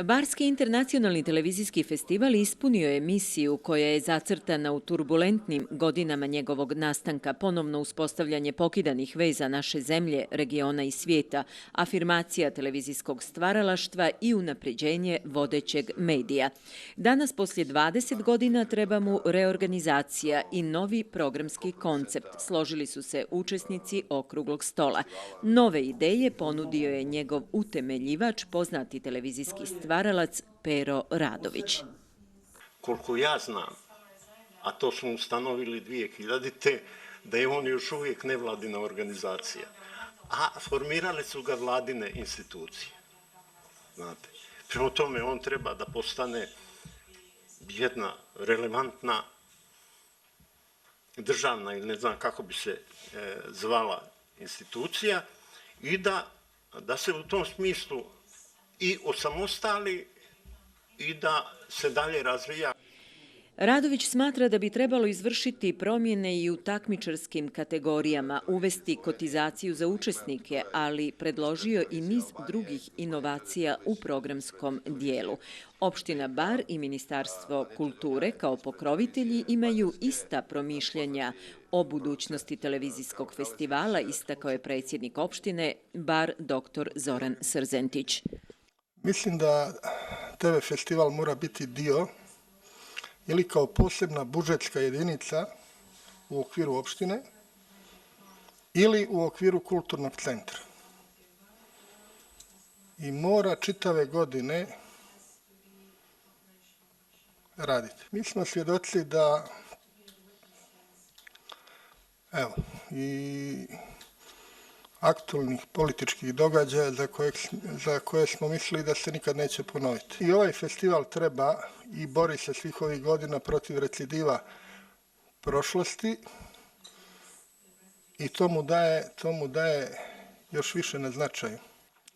Barski internacionalni televizijski festival ispunio je misiju koja je zacrtana u turbulentnim godinama njegovog nastanka, ponovno uspostavljanje pokidanih veza naše zemlje, regiona i svijeta, afirmacija televizijskog stvaralaštva i unapređenje vodećeg medija. Danas, poslije 20 godina, treba mu reorganizacija i novi programski koncept. Složili su se učesnici okruglog stola. Nove ideje ponudio je njegov utemeljivač, poznati televizijski stvaralac Pero Radović. Koliko ja znam, a to smo ustanovili 2000. da je on još uvijek nevladina organizacija, a formirale su ga vladine institucije. Znate, prema tome on treba da postane jedna relevantna državna ili ne znam kako bi se zvala institucija i da se u tom smislu i osamostali i da se dalje razvija. Radović smatra da bi trebalo izvršiti promjene i u takmičarskim kategorijama, uvesti kotizaciju za učesnike, ali predložio i niz drugih inovacija u programskom dijelu. Opština Bar i Ministarstvo kulture kao pokrovitelji imaju ista promišljanja o budućnosti televizijskog festivala, istakao je predsjednik opštine Bar dr. Zoran Srzentić. Mislim da TV festival mora biti dio ili kao posebna budžetska jedinica u okviru opštine ili u okviru kulturnog centra. I mora čitave godine raditi. Mi smo svjedoci da i aktualnih političkih događaja za koje smo mislili da se nikad neće ponoviti. I ovaj festival treba i bori se svih ovih godina protiv recidiva prošlosti i to mu daje još više na značaju.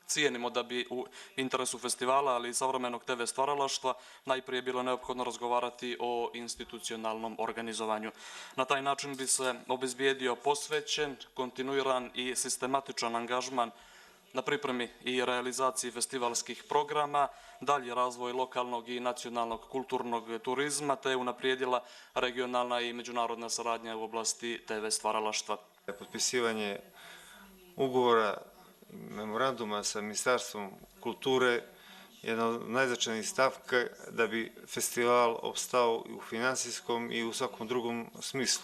Cijenimo da bi u interesu festivala, ali i savremenog TV stvaralaštva, najprije bilo neophodno razgovarati o institucionalnom organizovanju. Na taj način bi se obezbijedio posvećen, kontinuiran i sistematičan angažman na pripremi i realizaciji festivalskih programa, dalji razvoj lokalnog i nacionalnog kulturnog turizma, te unaprijedila regionalna i međunarodna saradnja u oblasti TV stvaralaštva. Potpisivanje ugovora memoranduma sa Ministarstvom kulture jedna od najznačajnijih stavka da bi festival opstao i u finansijskom i u svakom drugom smislu.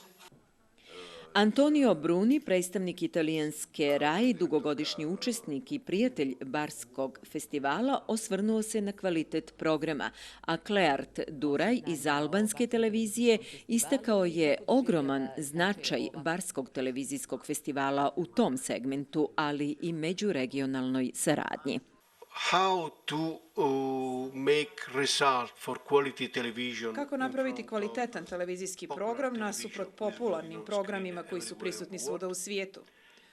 Antonio Bruni, predstavnik italijanske RAI, dugogodišnji učesnik i prijatelj Barskog festivala, osvrnuo se na kvalitet programa, a Kleart Duraj iz albanske televizije istakao je ogroman značaj Barskog televizijskog festivala u tom segmentu, ali i međuregionalnoj saradnji. Kako napraviti kvalitetan televizijski program nasuprot popularnim programima koji su prisutni svuda u svijetu?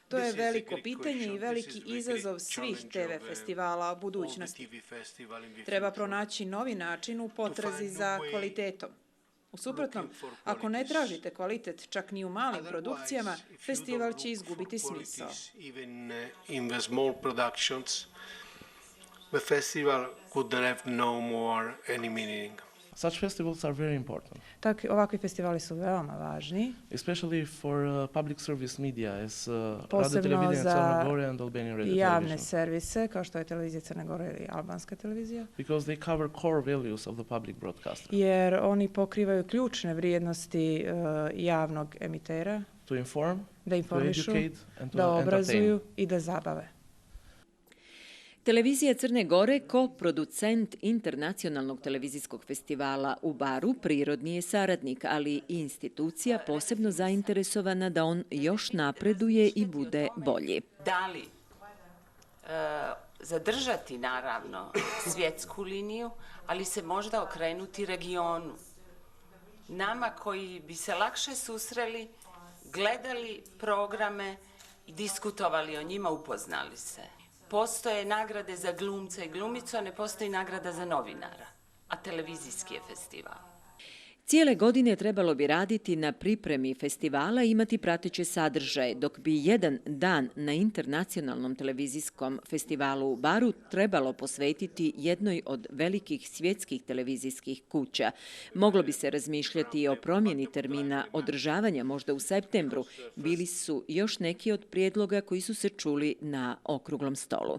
To je veliko pitanje i veliki izazov svih TV festivala u budućnosti. Treba pronaći novi način u potrazi za kvalitetom. U suprotnom, ako ne tražite kvalitet čak ni u malim produkcijama, festival će izgubiti smisao. The festival could have no more any meaning. Such festivals are very important. Ovakvi festivali su veoma važni. Especially for public service media as Radio Televizija Crne Gore and Albanian Radio javne servise kao što je televizija Crne Gore i albanska televizija. Because they cover core values of the public broadcaster. Jer oni pokrivaju ključne vrijednosti javnog emitera. To inform, da informišu, to educate and to da obrazuju entertain. I da zabave. Televizija Crne Gore, ko-producent internacionalnog televizijskog festivala u Baru, prirodni je saradnik, ali i institucija posebno zainteresovana da on još napreduje i bude bolji. Da li zadržati, naravno, svjetsku liniju, ali se možda okrenuti regionu. Nama koji bi se lakše susreli, gledali programe i diskutovali o njima, upoznali se. Postoje nagrade za glumca i glumicu, a ne postoji nagrada za novinara, a televizijski je festival. Cijele godine trebalo bi raditi na pripremi festivala i imati prateće sadržaje, dok bi jedan dan na internacionalnom televizijskom festivalu u Baru trebalo posvetiti jednoj od velikih svjetskih televizijskih kuća. Moglo bi se razmišljati i o promjeni termina održavanja možda u septembru. Bili su još neki od prijedloga koji su se čuli na okruglom stolu.